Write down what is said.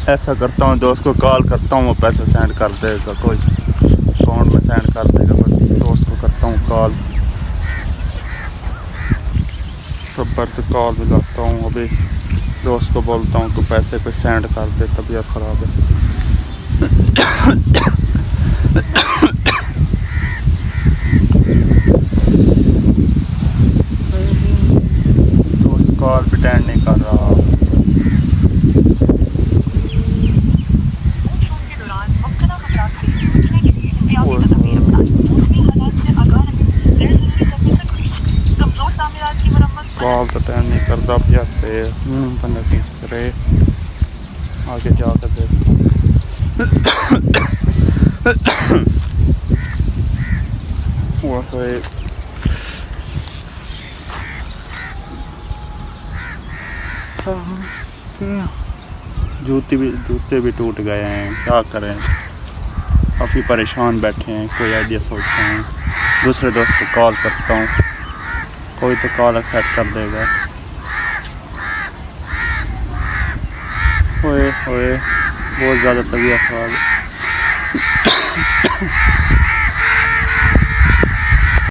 ऐसा करता हूँ, दोस्त को कॉल करता हूँ, वो पैसे सेंड कर देगा, कोई अकाउंट में सेंड कर देगा। बस दोस्त को करता हूँ कॉल, सब्र से कॉल मिलाता हूँ। अभी दोस्त को बोलता हूँ कि पैसे कोई सेंड कर दे, तबीयत ख़राब है। दोस्त कॉल भी अटेंड नहीं कर रहा। कॉल तो अटेंड नहीं करता, फिर बंदा करे आगे जाकर देखता हूँ। जूते भी टूट गए हैं, क्या करें। काफ़ी परेशान बैठे हैं, कोई आइडिया सोचते हैं। दूसरे दोस्त को कॉल करता हूँ, कोई तो कॉल एक्सेप्ट कर देगा। ओए ओए बहुत ज़्यादा तबीयत खराब है।